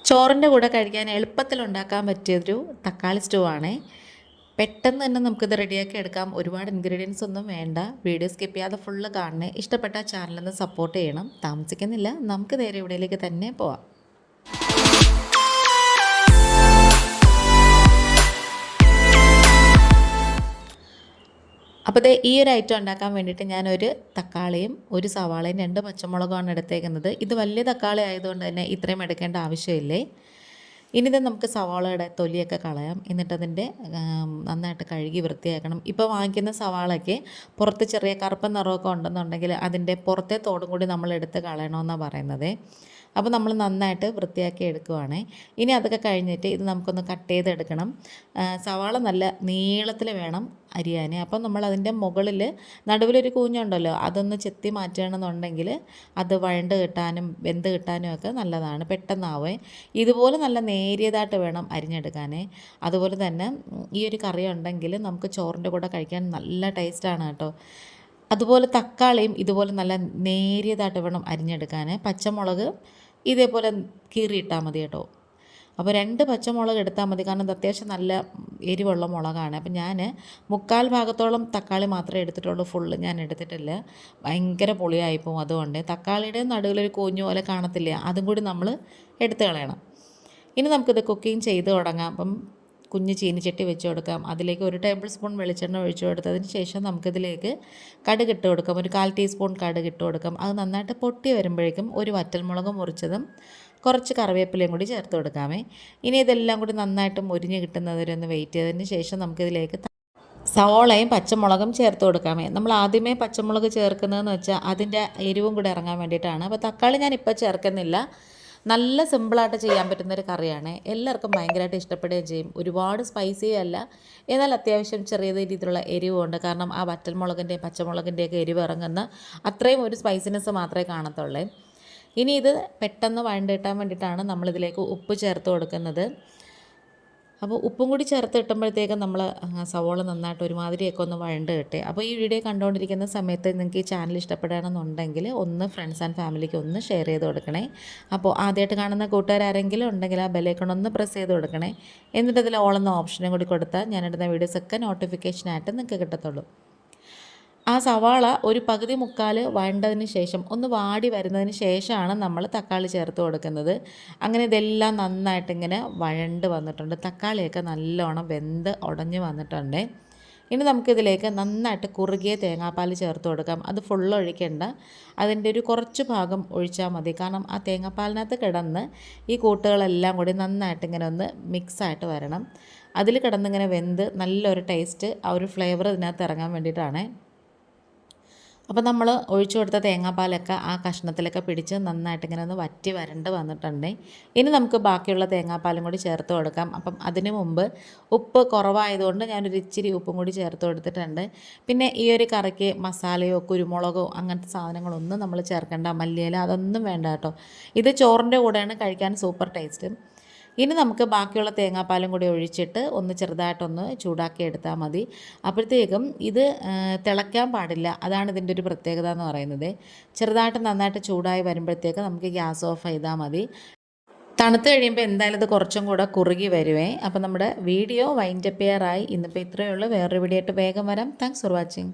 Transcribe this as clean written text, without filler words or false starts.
ചോറിൻ്റെ കൂടെ കഴിക്കാൻ എളുപ്പത്തിൽ ഉണ്ടാക്കാൻ പറ്റിയൊരു തക്കാളി സ്റ്റൂ ആണേ. പെട്ടെന്ന് തന്നെ നമുക്കിത് റെഡിയാക്കി എടുക്കാം. ഒരുപാട് ഇൻഗ്രീഡിയൻസ് ഒന്നും വേണ്ട. വീഡിയോ സ്കിപ്പ് ചെയ്യാതെ ഫുള്ള് കാണണേ. ഇഷ്ടപ്പെട്ട ചാനലൊന്ന് സപ്പോർട്ട് ചെയ്യണം. താമസിക്കുന്നില്ല, നമുക്ക് നേരെ ഇവിടേക്ക് തന്നെ പോവാം. അപ്പോൾ ഈ ഒരു ഐറ്റം ഉണ്ടാക്കാൻ വേണ്ടിയിട്ട് ഞാനൊരു തക്കാളിയും ഒരു സവാളയും 2 പച്ചമുളകുമാണ് എടുത്തേക്കുന്നത്. ഇത് വലിയ തക്കാളി ആയതുകൊണ്ട് തന്നെ ഇത്രയും എടുക്കേണ്ട ആവശ്യമില്ലേ. ഇനി ഇത് നമുക്ക് സവാളയുടെ തൊലിയൊക്കെ കളയാം. എന്നിട്ടതിൻ്റെ നന്നായിട്ട് കഴുകി വൃത്തിയാക്കണം. ഇപ്പോൾ വാങ്ങിക്കുന്ന സവാളയ്ക്ക് പുറത്ത് ചെറിയ കറുപ്പ് നിറമൊക്കെ ഉണ്ടെന്നുണ്ടെങ്കിൽ അതിൻ്റെ പുറത്തെ തോടും കൂടി നമ്മൾ എടുത്ത് കളയണമെന്നാണ് പറയുന്നത്. അപ്പോൾ നമ്മൾ നന്നായിട്ട് വൃത്തിയാക്കി എടുക്കുവാണേ. ഇനി അതൊക്കെ കഴിഞ്ഞിട്ട് ഇത് നമുക്കൊന്ന് കട്ട് ചെയ്തെടുക്കണം. സവാള നല്ല നീളത്തിൽ വേണം അരിയാൻ. അപ്പം നമ്മൾ അതിൻ്റെ മുകളിൽ നടുവിലൊരു കൂഞ്ഞുണ്ടല്ലോ, അതൊന്ന് ചെത്തി മാറ്റുകയാണെന്നുണ്ടെങ്കിൽ അത് വഴണ്ട് കിട്ടാനും വെന്ത് കിട്ടാനും ഒക്കെ നല്ലതാണ്, പെട്ടെന്നാവേ. ഇതുപോലെ നല്ല നേരിയതായിട്ട് വേണം അരിഞ്ഞെടുക്കാനേ. അതുപോലെ തന്നെ ഈ ഒരു കറി ഉണ്ടെങ്കിൽ നമുക്ക് ചോറിൻ്റെ കൂടെ കഴിക്കാൻ നല്ല ടേസ്റ്റാണ് കേട്ടോ. അതുപോലെ തക്കാളിയും ഇതുപോലെ നല്ല നേരിയതായിട്ട് വേണം അരിഞ്ഞെടുക്കാൻ. പച്ചമുളക് ഇതേപോലെ കീറിയിട്ടാൽ മതി കേട്ടോ. അപ്പോൾ 2 പച്ചമുളക് എടുത്താൽ മതി, കാരണം ഇത് അത്യാവശ്യം നല്ല എരിവുള്ള മുളകാണ്. അപ്പം ഞാൻ 3/4 ഭാഗത്തോളം തക്കാളി മാത്രമേ എടുത്തിട്ടുള്ളൂ, ഫുള്ള് ഞാൻ എടുത്തിട്ടില്ല. ഭയങ്കര പുളിയായിപ്പോവും. അതുകൊണ്ട് തക്കാളിയുടെ നടുവിലൊരു കൂഞ്ഞു പോലെ കാണത്തില്ല, അതും കൂടി നമ്മൾ എടുത്ത് കളയണം. ഇനി നമുക്കിത് കുക്കിംഗ് ചെയ്ത് തുടങ്ങാം. അപ്പം കുഞ്ഞ് ചീനിച്ചട്ടി വെച്ച് കൊടുക്കാം. അതിലേക്ക് 1 ടേബിൾ സ്പൂൺ വെളിച്ചെണ്ണ ഒഴിച്ചു കൊടുത്തതിന് ശേഷം നമുക്കിതിലേക്ക് കടുക് ഇട്ട് കൊടുക്കാം. ഒരു 1/4 ടീസ്പൂൺ കടുക് ഇട്ട് കൊടുക്കാം. അത് നന്നായിട്ട് പൊട്ടി വരുമ്പോഴേക്കും ഒരു വറ്റൽമുളക് മുറിച്ചതും കുറച്ച് കറിവേപ്പിലയും കൂടി ചേർത്ത് കൊടുക്കാമേ. ഇനി ഇതെല്ലാം കൂടി നന്നായിട്ട് മുരിഞ്ഞ് കിട്ടുന്നവരെ ഒന്ന് വെയിറ്റ് ചെയ്തതിന് ശേഷം നമുക്കിതിലേക്ക് സവോളയും പച്ചമുളകും ചേർത്ത് കൊടുക്കാമേ. നമ്മൾ ആദ്യമേ പച്ചമുളക് ചേർക്കുന്നതെന്ന് വെച്ചാൽ അതിൻ്റെ എരിവും കൂടി ഇറങ്ങാൻ വേണ്ടിയിട്ടാണ്. അപ്പോൾ തക്കാളി ഞാൻ ഇപ്പോൾ ചേർക്കുന്നില്ല. നല്ല സിമ്പിളായിട്ട് ചെയ്യാൻ പറ്റുന്നൊരു കറിയാണ്. എല്ലാവർക്കും ഭയങ്കരമായിട്ട് ഇഷ്ടപ്പെടുകയും ചെയ്യും. ഒരുപാട് സ്പൈസി അല്ല, എന്നാൽ അത്യാവശ്യം ചെറിയ രീതിയിലുള്ള എരിവുണ്ട്. കാരണം ആ വറ്റൽമുളകിൻ്റെയും പച്ചമുളകിൻ്റെയൊക്കെ എരിവ് ഇറങ്ങുന്ന അത്രയും ഒരു സ്പൈസിനെസ് മാത്രമേ കാണത്തുള്ളൂ. ഇനി ഇത് പെട്ടെന്ന് വഴണ്ട് കിട്ടാൻ വേണ്ടിയിട്ടാണ് നമ്മളിതിലേക്ക് ഉപ്പ് ചേർത്ത് കൊടുക്കുന്നത്. അപ്പോൾ ഉപ്പും കൂടി ചേർത്ത് ഇട്ടുമ്പോഴത്തേക്കും നമ്മൾ സവോള നന്നായിട്ട് ഒരുമാതിരിയൊക്കെ ഒന്ന് വഴണ്ട് കിട്ടെ. അപ്പോൾ ഈ വീഡിയോ കണ്ടുകൊണ്ടിരിക്കുന്ന സമയത്ത് നിങ്ങൾക്ക് ഈ ചാനൽ ഇഷ്ടപ്പെടുകയാണെന്നുണ്ടെങ്കിൽ ഒന്ന് ഫ്രണ്ട്സ് ആൻഡ് ഫാമിലിക്ക് ഒന്ന് ഷെയർ ചെയ്ത് കൊടുക്കണേ. അപ്പോൾ ആദ്യമായിട്ട് കാണുന്ന കൂട്ടുകാരെങ്കിലും ഉണ്ടെങ്കിൽ ആ ബെല്ലൈക്കൺ ഒന്ന് പ്രസ് ചെയ്ത് കൊടുക്കണേ. എന്നിട്ട് അതിൽ ഓൾ എന്ന ഓപ്ഷനും കൂടി കൊടുത്താൽ ഞാനിടുന്ന വീഡിയോസൊക്കെ നോട്ടിഫിക്കേഷനായിട്ട് നിങ്ങൾക്ക് കിട്ടത്തുള്ളൂ. ആ സവാള ഒരു പകുതി മുക്കാൽ വഴണ്ടതിന് ശേഷം ഒന്ന് വാടി വരുന്നതിന് ശേഷമാണ് നമ്മൾ തക്കാളി ചേർത്ത് കൊടുക്കുന്നത്. അങ്ങനെ ഇതെല്ലാം നന്നായിട്ടിങ്ങനെ വഴണ്ട് വന്നിട്ടുണ്ട്. തക്കാളിയൊക്കെ നല്ലോണം വെന്ത് ഉടഞ്ഞ് വന്നിട്ടുണ്ട്. ഇനി നമുക്കിതിലേക്ക് നന്നായിട്ട് കുറുകിയ തേങ്ങാപ്പാൽ ചേർത്ത് കൊടുക്കാം. അത് ഫുള്ള് ഒഴിക്കേണ്ട, അതിൻ്റെ ഒരു കുറച്ച് ഭാഗം ഒഴിച്ചാൽ മതി. കാരണം ആ തേങ്ങാപ്പാലിനകത്ത് കിടന്ന് ഈ കൂട്ടുകളെല്ലാം കൂടി നന്നായിട്ട് ഇങ്ങനെ ഒന്ന് മിക്സായിട്ട് വരണം. അതിൽ കിടന്നിങ്ങനെ വെന്ത് നല്ലൊരു ടേസ്റ്റ്, ആ ഒരു ഫ്ലേവർ ഇതിനകത്ത് ഇറങ്ങാൻ വേണ്ടിയിട്ടാണ്. അപ്പോൾ നമ്മൾ ഒഴിച്ചു കൊടുത്ത തേങ്ങാപ്പാലൊക്കെ ആ കഷ്ണത്തിലൊക്കെ പിടിച്ച് നന്നായിട്ട് ഇങ്ങനെ ഒന്ന് വറ്റി വരണ്ട് വന്നിട്ടുണ്ട്. ഇനി നമുക്ക് ബാക്കിയുള്ള തേങ്ങാപ്പാലും കൂടി ചേർത്ത് കൊടുക്കാം. അപ്പം അതിന് മുമ്പ് ഉപ്പ് കുറവായതുകൊണ്ട് ഞാനൊരു ഇച്ചിരി ഉപ്പും കൂടി ചേർത്ത് കൊടുത്തിട്ടുണ്ട്. പിന്നെ ഈ ഒരു കറിക്ക് മസാലയോ കുരുമുളകോ അങ്ങനത്തെ സാധനങ്ങളൊന്നും നമ്മൾ ചേർക്കേണ്ട, മല്ലിയില അതൊന്നും വേണ്ട കേട്ടോ. ഇത് ചോറിൻ്റെ കൂടെയാണ് കഴിക്കാൻ സൂപ്പർ ടേസ്റ്റ്. ഇനി നമുക്ക് ബാക്കിയുള്ള തേങ്ങാപ്പാലും കൂടി ഒഴിച്ചിട്ട് ഒന്ന് ചെറുതായിട്ടൊന്ന് ചൂടാക്കി എടുത്താൽ മതി. അപ്പോഴത്തേക്കും ഇത് തിളയ്ക്കാൻ പാടില്ല, അതാണ് ഇതിൻ്റെ ഒരു പ്രത്യേകത എന്ന് പറയുന്നത്. ചെറുതായിട്ട് നന്നായിട്ട് ചൂടായി വരുമ്പോഴത്തേക്ക് നമുക്ക് ഗ്യാസ് ഓഫ് ചെയ്താൽ മതി. തണുത്ത് കഴിയുമ്പോൾ എന്തായാലും ഇത് കുറച്ചും കൂടെ കുറുകി വരുവേ. അപ്പോൾ നമ്മുടെ വീഡിയോ വൈൻഡപ്പ് ചെയ്യാറായി. ഇന്നിപ്പോൾ ഇത്രയേ ഉള്ളൂ. വേറൊരു വീഡിയോ ആയിട്ട് വേഗം വരാം. Thanks for watching.